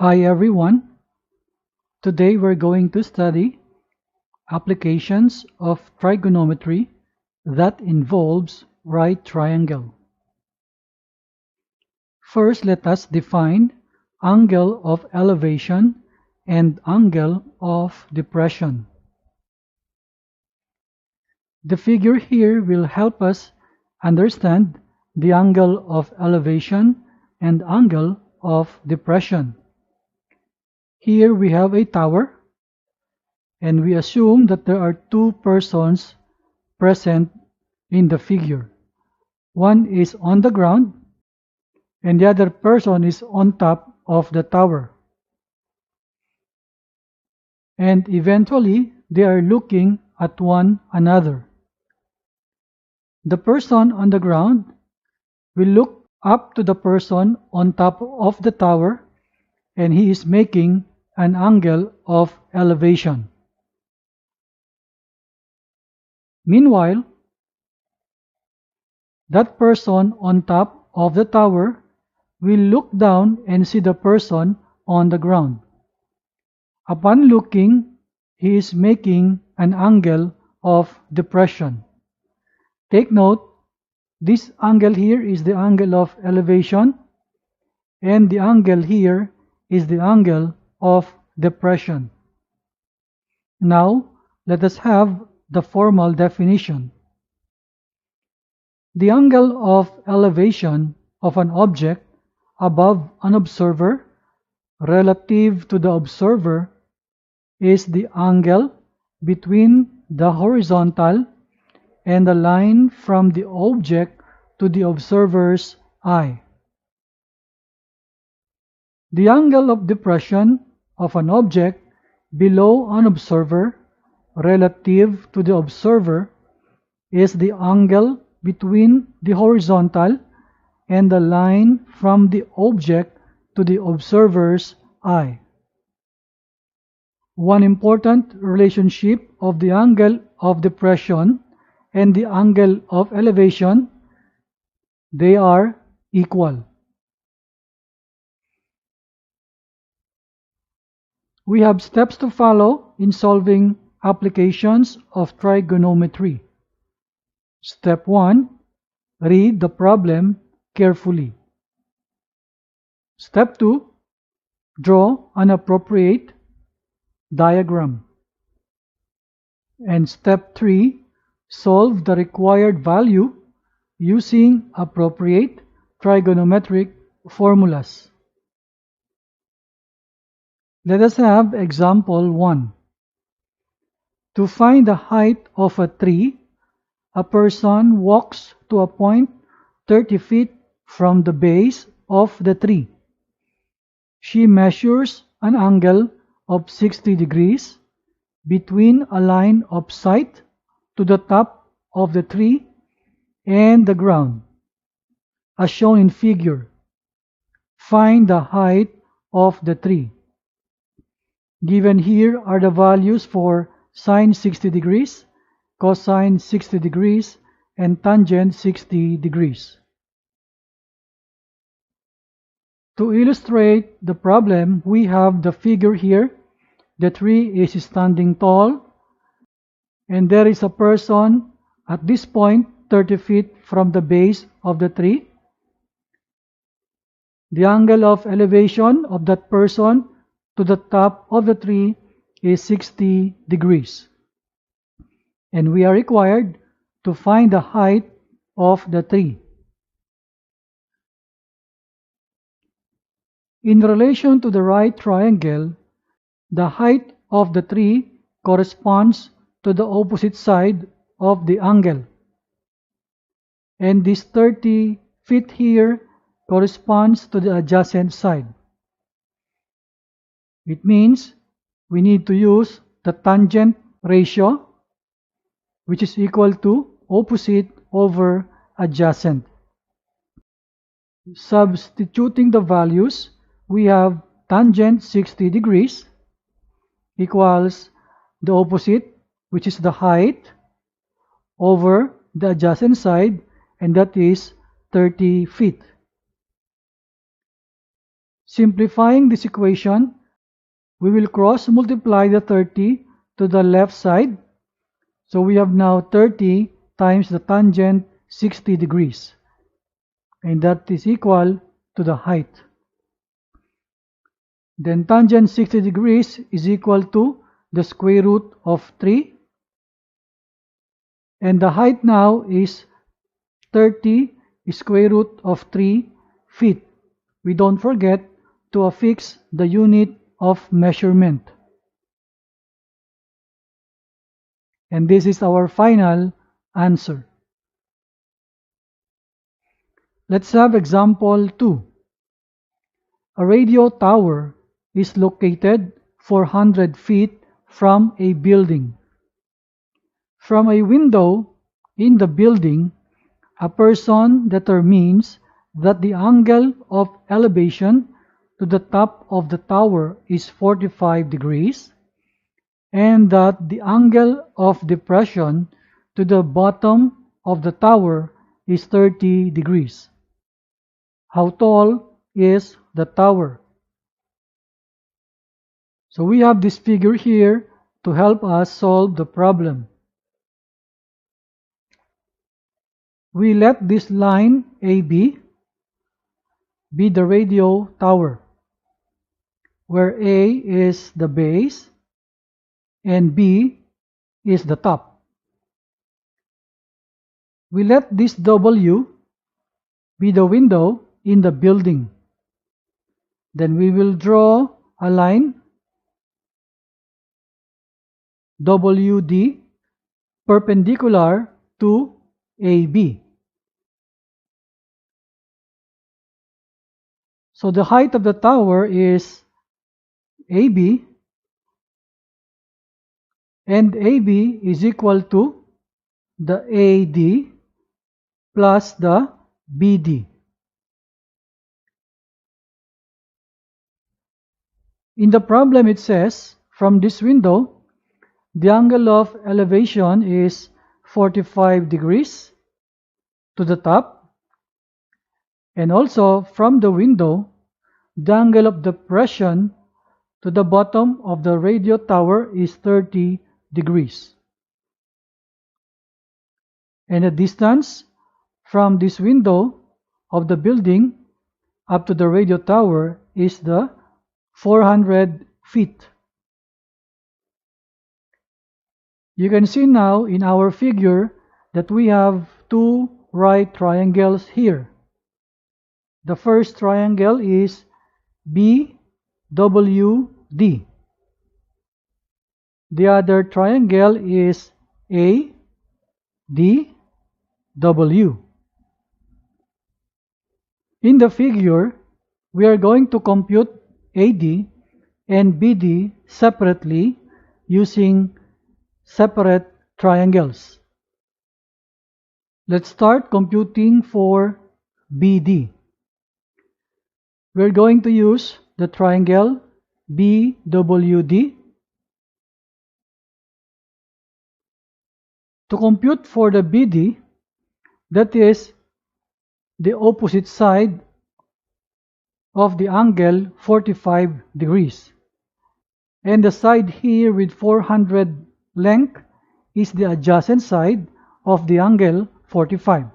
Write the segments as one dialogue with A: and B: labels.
A: Hi everyone. Today we're going to study applications of trigonometry that involves right triangle. First, let us define angle of elevation and angle of depression. The figure here will help us understand the angle of elevation and angle of depression. Here we have a tower, and we assume that there are two persons present in the figure. One is on the ground, and the other person is on top of the tower. And eventually, they are looking at one another. The person on the ground will look up to the person on top of the tower, and he is making an angle of elevation. Meanwhile, that person on top of the tower will look down and see the person on the ground. Upon looking, he is making an angle of depression. Take note, this angle here is the angle of elevation, and the angle here is the angle of depression. Now, let us have the formal definition. The angle of elevation of an object above an observer relative to the observer is the angle between the horizontal and the line from the object to the observer's eye. The angle of depression of an object below an observer relative to the observer is the angle between the horizontal and the line from the object to the observer's eye. One important relationship of the angle of depression and the angle of elevation, they are equal. We have steps to follow in solving applications of trigonometry. Step 1. Read the problem carefully. Step 2. Draw an appropriate diagram. And step 3. Solve the required value using appropriate trigonometric formulas. Let us have example 1. To find the height of a tree, a person walks to a point 30 feet from the base of the tree. She measures an angle of 60 degrees between a line of sight to the top of the tree and the ground, as shown in figure. Find the height of the tree. Given here are the values for sine 60 degrees, cosine 60 degrees, and tangent 60 degrees. To illustrate the problem, we have the figure here. The tree is standing tall, and there is a person at this point 30 feet from the base of the tree. The angle of elevation of that person to the top of the tree is 60 degrees. And we are required to find the height of the tree. In relation to the right triangle, the height of the tree corresponds to the opposite side of the angle. And this 30 feet here corresponds to the adjacent side. It means we need to use the tangent ratio, which is equal to opposite over adjacent. Substituting the values, we have tangent 60 degrees equals the opposite, which is the height, over the adjacent side, and that is 30 feet. Simplifying this equation, we will cross multiply the 30 to the left side. So we have now 30 times the tangent 60 degrees. And that is equal to the height. Then tangent 60 degrees is equal to the square root of 3. And the height now is 30 square root of 3 feet. We don't forget to affix the unit of measurement. And this is our final answer. Let's have example 2. A radio tower is located 400 feet from a building. From a window in the building, a person determines that the angle of elevation to the top of the tower is 45 degrees and that the angle of depression to the bottom of the tower is 30 degrees. How tall is the tower? So we have this figure here to help us solve the problem. We let this line AB be the radio tower, where A is the base and B is the top. We let this W be the window in the building. Then we will draw a line WD perpendicular to AB. So the height of the tower is AB, and AB is equal to the AD plus the BD. In the problem it says, from this window, the angle of elevation is 45 degrees to the top, and also from the window, the angle of depression to the bottom of the radio tower is 30 degrees. And the distance from this window of the building up to the radio tower is the 400 feet. You can see now in our figure that we have two right triangles here. The first triangle is BWD. The other triangle is ADW. In the figure, we are going to compute AD and BD separately using separate triangles. Let's start computing for BD. We're going to use the triangle BWD. To compute for the BD, that is the opposite side of the angle 45 degrees. And the side here with 400 length is the adjacent side of the angle 45.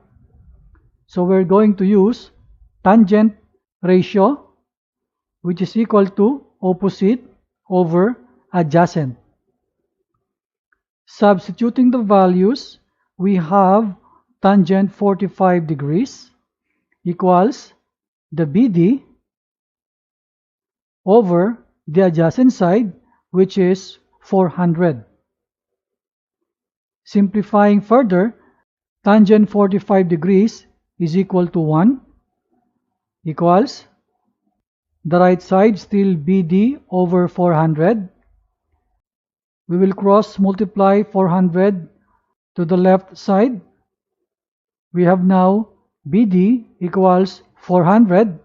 A: So we're going to use tangent ratio, which is equal to opposite over adjacent. Substituting the values, we have tangent 45 degrees equals the BD over the adjacent side, which is 400. Simplifying further, tangent 45 degrees is equal to 1 equals the right side still BD over 400. We will cross multiply 400 to the left side. We have now BD equals 400,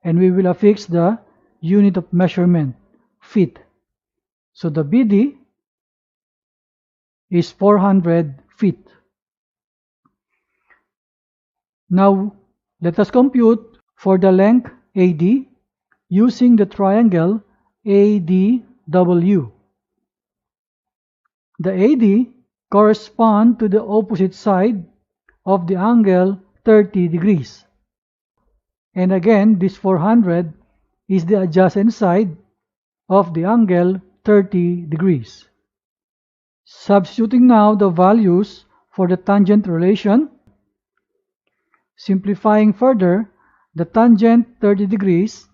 A: and we will affix the unit of measurement, feet. So the BD is 400 feet. Now let us compute for the length AD. using the triangle ADW. The AD corresponds to the opposite side of the angle 30 degrees. And again, this 400 is the adjacent side of the angle 30 degrees. Substituting now the values for the tangent relation. Simplifying further, the tangent 30 degrees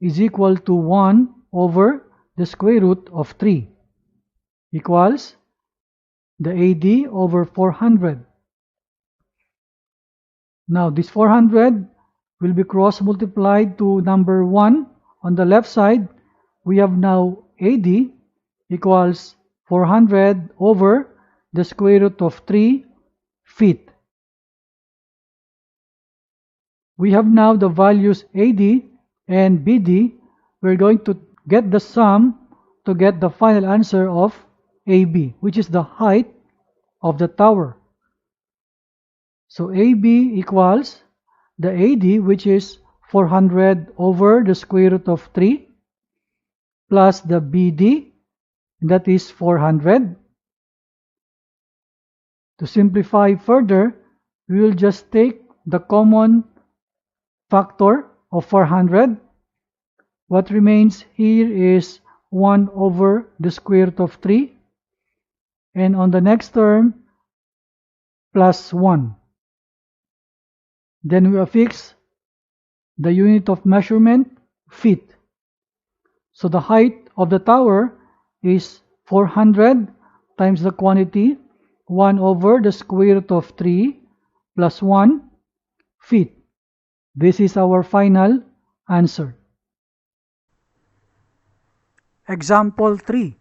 A: is equal to 1 over the square root of 3 equals the AD over 400. Now this 400 will be cross multiplied to number 1 on the left side. We have now AD equals 400 over the square root of 3 feet. We have now the values AD and BD. We're going to get the sum to get the final answer of AB, which is the height of the tower. So AB equals the AD, which is 400 over the square root of 3 plus the BD, that is 400. To simplify further, we will just take the common factor of 400. What remains here is 1 over the square root of 3, and on the next term plus 1. Then we affix the unit of measurement, feet. So the height of the tower is 400 times the quantity 1 over the square root of 3 plus 1 feet. This is our final answer. Example 3.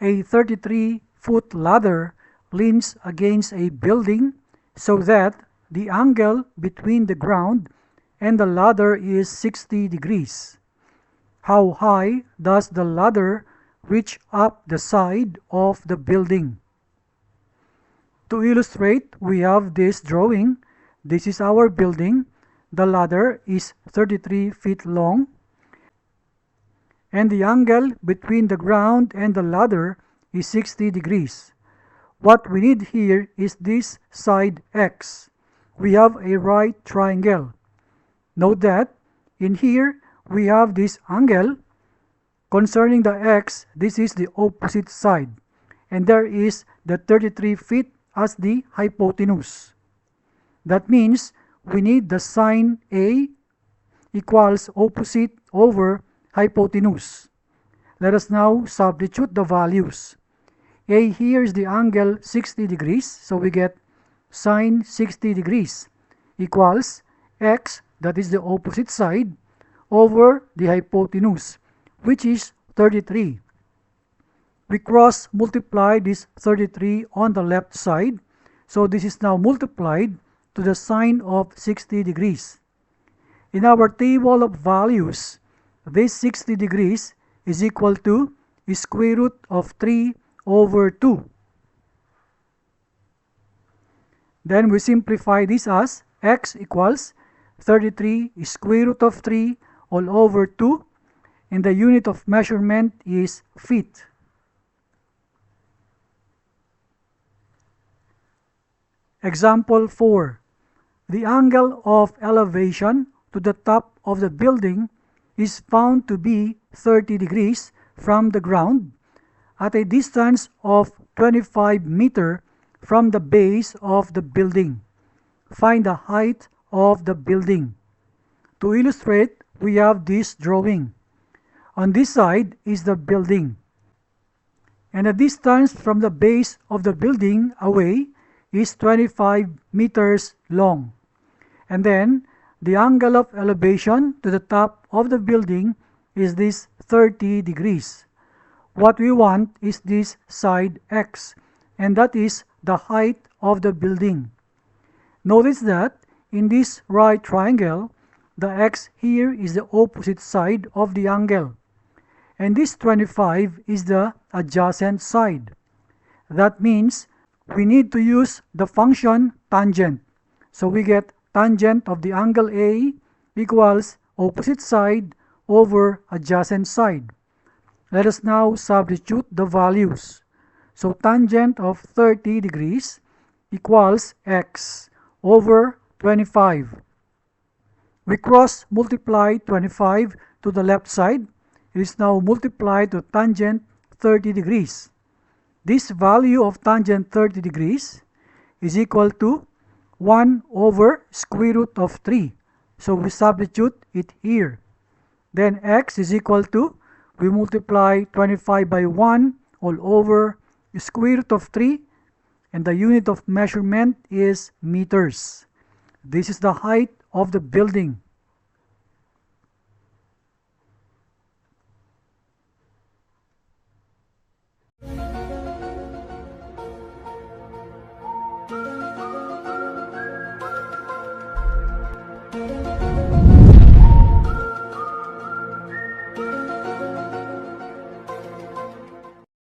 A: A 33-foot ladder leans against a building so that the angle between the ground and the ladder is 60 degrees. How high does the ladder reach up the side of the building? To illustrate, we have this drawing. This is our building. The ladder is 33 feet long, and the angle between the ground and the ladder is 60 degrees. What we need here is this side X. We have a right triangle. Note that in here we have this angle. Concerning the X, this is the opposite side, and there is the 33 feet as the hypotenuse. That means we need the sine A equals opposite over hypotenuse. Let us now substitute the values. A here is the angle 60 degrees, so we get sine 60 degrees equals X, that is the opposite side, over the hypotenuse, which is 33. We cross multiply this 33 on the left side, so this is now multiplied to the sine of 60 degrees. In our table of values, this 60 degrees is equal to square root of 3 over 2. Then we simplify this as X equals 33 square root of 3 all over 2, and the unit of measurement is feet. Example 4. The angle of elevation to the top of the building is found to be 30 degrees from the ground at a distance of 25 meters from the base of the building. Find the height of the building. To illustrate, we have this drawing. On this side is the building, and the distance from the base of the building away is 25 meters long. And then the angle of elevation to the top of the building is this 30 degrees. What we want is this side X, and that is the height of the building. Notice that in this right triangle, the X here is the opposite side of the angle, and this 25 is the adjacent side. That means we need to use the function tangent. So we get tangent of the angle A equals opposite side over adjacent side. Let us now substitute the values. So tangent of 30 degrees equals x over 25. We cross multiply 25 to the left side. It is now multiplied to tangent 30 degrees. This value of tangent 30 degrees is equal to 1 over square root of 3. So we substitute it here. Then x is equal to, we multiply 25 by 1 all over square root of 3, and the unit of measurement is meters. This is the height of the building.